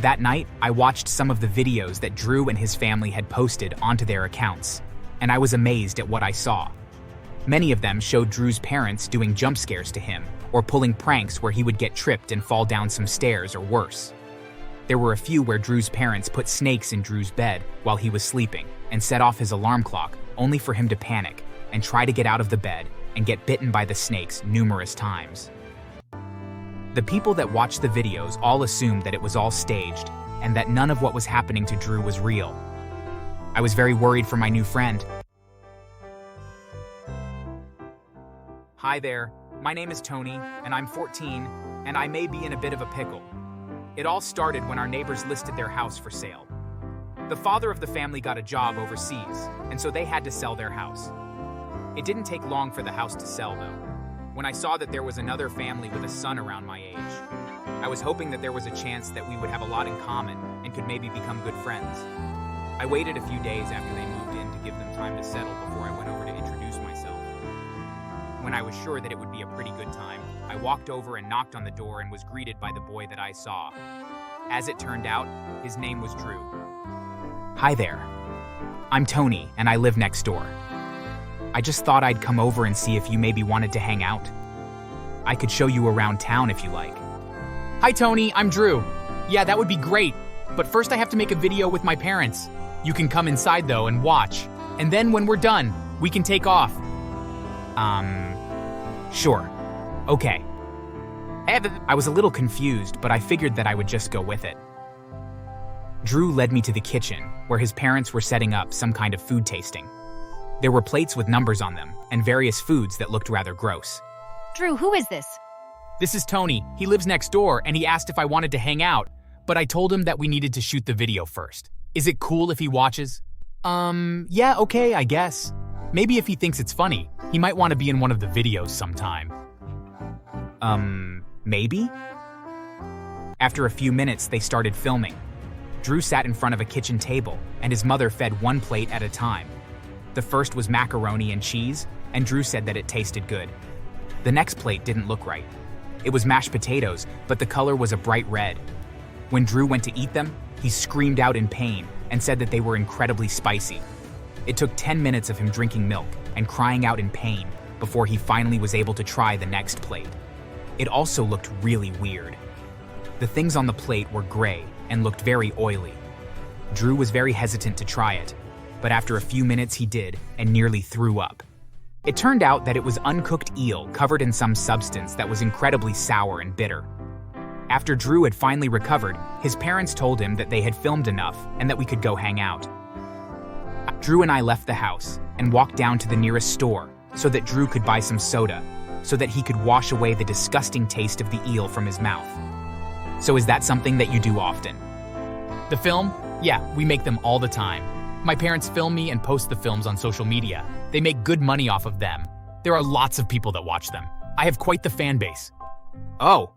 That night, I watched some of the videos that Drew and his family had posted onto their accounts, and I was amazed at what I saw. Many of them showed Drew's parents doing jump scares to him, or pulling pranks where he would get tripped and fall down some stairs or worse. There were a few where Drew's parents put snakes in Drew's bed while he was sleeping and set off his alarm clock only for him to panic and try to get out of the bed and get bitten by the snakes numerous times. The people that watched the videos all assumed that it was all staged and that none of what was happening to Drew was real. I was very worried for my new friend. Hi there, my name is Tony, and I'm 14, and I may be in a bit of a pickle. It all started when our neighbors listed their house for sale. The father of the family got a job overseas, and so they had to sell their house. It didn't take long for the house to sell, though. When I saw that there was another family with a son around my age, I was hoping that there was a chance that we would have a lot in common and could maybe become good friends. I waited a few days after they moved in to give them time to settle before I went over to introduce myself. When I was sure that it would be a pretty good time, I walked over and knocked on the door and was greeted by the boy that I saw. As it turned out, his name was Drew. Hi there. I'm Tony, and I live next door. I just thought I'd come over and see if you maybe wanted to hang out. I could show you around town if you like. Hi Tony, I'm Drew. Yeah, that would be great. But first I have to make a video with my parents. You can come inside though and watch. And then when we're done, we can take off. Sure. Okay. I was a little confused, but I figured that I would just go with it. Drew led me to the kitchen, where his parents were setting up some kind of food tasting. There were plates with numbers on them, and various foods that looked rather gross. Drew, who is this? This is Tony. He lives next door, and he asked if I wanted to hang out, but I told him that we needed to shoot the video first. Is it cool if he watches? Yeah, okay, I guess. Maybe if he thinks it's funny, he might want to be in one of the videos sometime. Maybe? After a few minutes, they started filming. Drew sat in front of a kitchen table, and his mother fed one plate at a time. The first was macaroni and cheese, and Drew said that it tasted good. The next plate didn't look right. It was mashed potatoes, but the color was a bright red. When Drew went to eat them, he screamed out in pain and said that they were incredibly spicy. It took 10 minutes of him drinking milk and crying out in pain before he finally was able to try the next plate. It also looked really weird. The things on the plate were gray and looked very oily. Drew was very hesitant to try it, but after a few minutes he did and nearly threw up. It turned out that it was uncooked eel covered in some substance that was incredibly sour and bitter. After Drew had finally recovered, his parents told him that they had filmed enough and that we could go hang out. Drew and I left the house and walked down to the nearest store so that Drew could buy some soda, so that he could wash away the disgusting taste of the eel from his mouth. So is that something that you do often? The film? Yeah, we make them all the time. My parents film me and post the films on social media. They make good money off of them. There are lots of people that watch them. I have quite the fan base. Oh,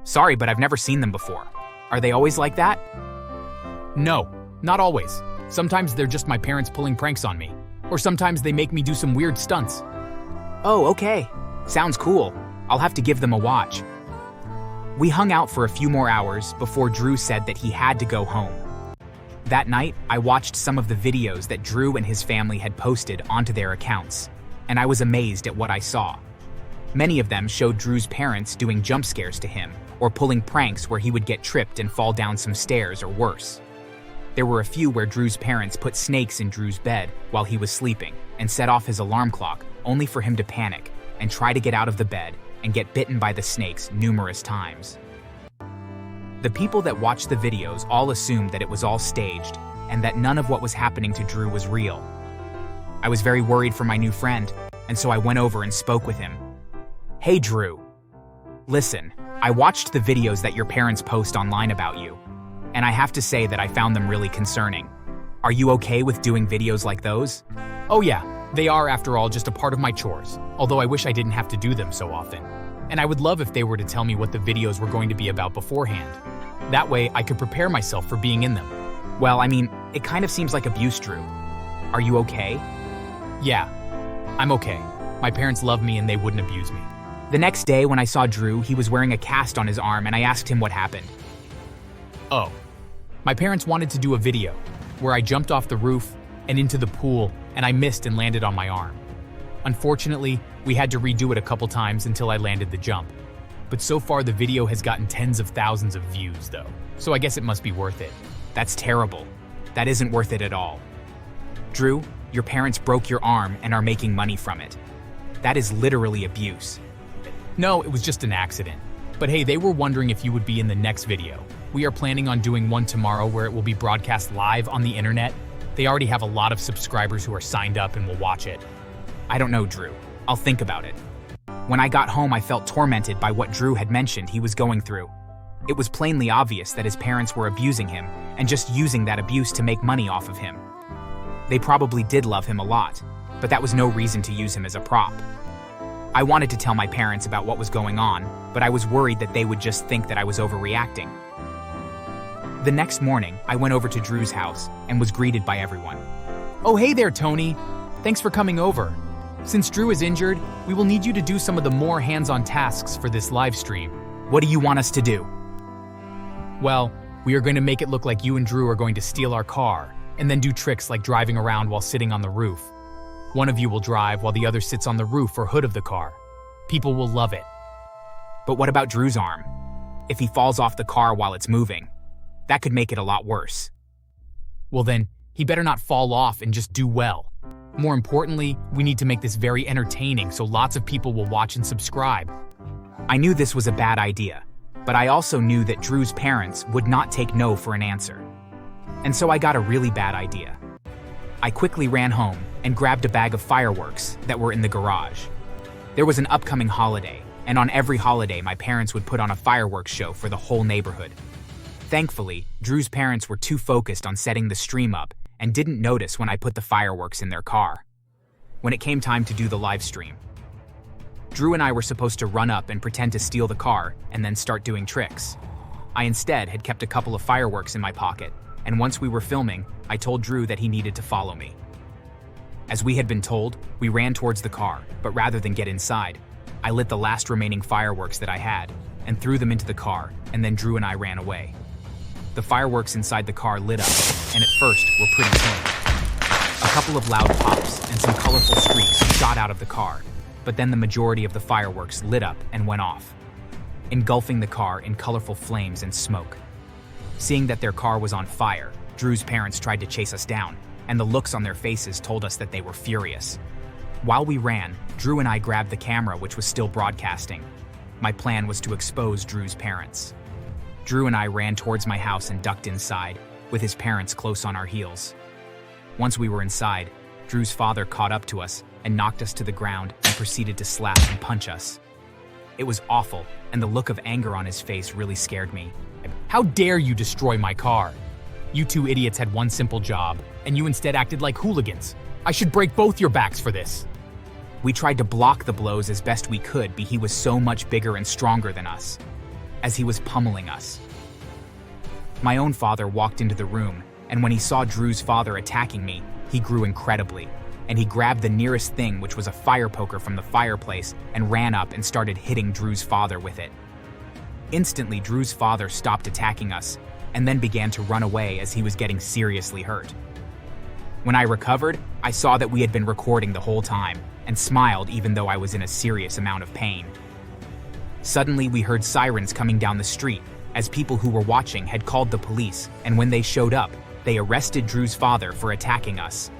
sorry, but I've never seen them before. Are they always like that? No, not always. Sometimes they're just my parents pulling pranks on me. Or sometimes they make me do some weird stunts. Oh, okay. Sounds cool. I'll have to give them a watch. We hung out for a few more hours before Drew said that he had to go home. That night, I watched some of the videos that Drew and his family had posted onto their accounts, and I was amazed at what I saw. Many of them showed Drew's parents doing jump scares to him, or pulling pranks where he would get tripped and fall down some stairs or worse. There were a few where Drew's parents put snakes in Drew's bed while he was sleeping and set off his alarm clock only for him to panic and try to get out of the bed and get bitten by the snakes numerous times. The people that watched the videos all assumed that it was all staged and that none of what was happening to Drew was real. I was very worried for my new friend, and so I went over and spoke with him. Hey Drew, listen, I watched the videos that your parents post online about you, and I have to say that I found them really concerning. Are you okay with doing videos like those? Oh yeah, they are after all just a part of my chores, although I wish I didn't have to do them so often. And I would love if they were to tell me what the videos were going to be about beforehand. That way, I could prepare myself for being in them. Well, I mean, it kind of seems like abuse, Drew. Are you okay? Yeah, I'm okay. My parents love me and they wouldn't abuse me. The next day when I saw Drew, he was wearing a cast on his arm and I asked him what happened. Oh, My parents wanted to do a video where I jumped off the roof and into the pool, and I missed and landed on my arm. Unfortunately, we had to redo it a couple times until I landed the jump. But so far the video has gotten tens of thousands of views though, so I guess it must be worth it. That's terrible. That isn't worth it at all. Drew, your parents broke your arm and are making money from it. That is literally abuse. No, it was just an accident. But hey, they were wondering if you would be in the next video. We are planning on doing one tomorrow where it will be broadcast live on the internet. They already have a lot of subscribers who are signed up and will watch it. I don't know, Drew. I'll think about it. When I got home, I felt tormented by what Drew had mentioned he was going through. It was plainly obvious that his parents were abusing him and just using that abuse to make money off of him. They probably did love him a lot, but that was no reason to use him as a prop. I wanted to tell my parents about what was going on, but I was worried that they would just think that I was overreacting. The next morning, I went over to Drew's house and was greeted by everyone. Oh, hey there, Tony. Thanks for coming over. Since Drew is injured, we will need you to do some of the more hands-on tasks for this live stream. What do you want us to do? Well, we are going to make it look like you and Drew are going to steal our car, and then do tricks like driving around while sitting on the roof. One of you will drive while the other sits on the roof or hood of the car. People will love it. But what about Drew's arm? If he falls off the car while it's moving, that could make it a lot worse. Well then, he better not fall off and just do well. More importantly, we need to make this very entertaining so lots of people will watch and subscribe. I knew this was a bad idea, but I also knew that Drew's parents would not take no for an answer. And so I got a really bad idea. I quickly ran home and grabbed a bag of fireworks that were in the garage. There was an upcoming holiday, and on every holiday my parents would put on a fireworks show for the whole neighborhood. Thankfully, Drew's parents were too focused on setting the stream up and didn't notice when I put the fireworks in their car. When it came time to do the live stream, Drew and I were supposed to run up and pretend to steal the car and then start doing tricks. I instead had kept a couple of fireworks in my pocket, and once we were filming, I told Drew that he needed to follow me. As we had been told, we ran towards the car, but rather than get inside, I lit the last remaining fireworks that I had and threw them into the car, and then Drew and I ran away. The fireworks inside the car lit up, and at first were pretty tame. A couple of loud pops and some colorful streaks shot out of the car, but then the majority of the fireworks lit up and went off, engulfing the car in colorful flames and smoke. Seeing that their car was on fire, Drew's parents tried to chase us down, and the looks on their faces told us that they were furious. While we ran, Drew and I grabbed the camera which was still broadcasting. My plan was to expose Drew's parents. Drew and I ran towards my house and ducked inside, with his parents close on our heels. Once we were inside, Drew's father caught up to us and knocked us to the ground and proceeded to slap and punch us. It was awful, and the look of anger on his face really scared me. How dare you destroy my car? You two idiots had one simple job, and you instead acted like hooligans. I should break both your backs for this. We tried to block the blows as best we could, but he was so much bigger and stronger than us, as he was pummeling us. My own father walked into the room, and when he saw Drew's father attacking me, he grew incredibly, and he grabbed the nearest thing, which was a fire poker from the fireplace, and ran up and started hitting Drew's father with it. Instantly, Drew's father stopped attacking us, and then began to run away as he was getting seriously hurt. When I recovered, I saw that we had been recording the whole time, and smiled even though I was in a serious amount of pain. Suddenly, we heard sirens coming down the street, as people who were watching had called the police, and when they showed up, they arrested Drew's father for attacking us.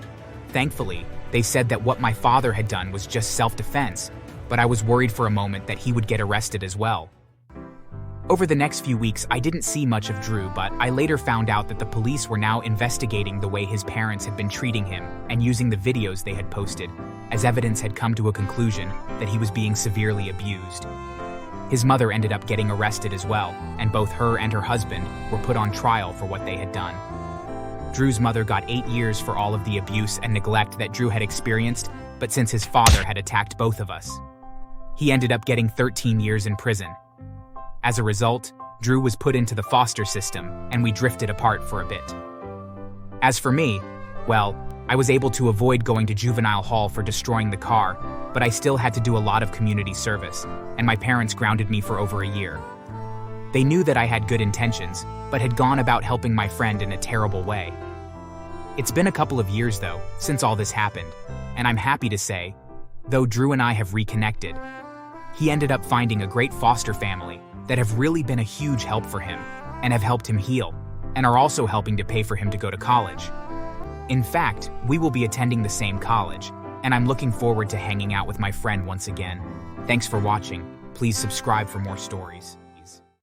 Thankfully, they said that what my father had done was just self-defense, but I was worried for a moment that he would get arrested as well. Over the next few weeks, I didn't see much of Drew, but I later found out that the police were now investigating the way his parents had been treating him and using the videos they had posted, as evidence had come to a conclusion that he was being severely abused. His mother ended up getting arrested as well, and both her and her husband were put on trial for what they had done. Drew's mother got 8 years for all of the abuse and neglect that Drew had experienced, but since his father had attacked both of us, he ended up getting 13 years in prison. As a result, Drew was put into the foster system, and we drifted apart for a bit. As for me, well, I was able to avoid going to juvenile hall for destroying the car, but I still had to do a lot of community service, and my parents grounded me for over a year. They knew that I had good intentions, but had gone about helping my friend in a terrible way. It's been a couple of years, though, since all this happened, and I'm happy to say, though Drew and I have reconnected, he ended up finding a great foster family that have really been a huge help for him and have helped him heal, and are also helping to pay for him to go to college. In fact, we will be attending the same college, and I'm looking forward to hanging out with my friend once again. Thanks for watching. Please subscribe for more stories.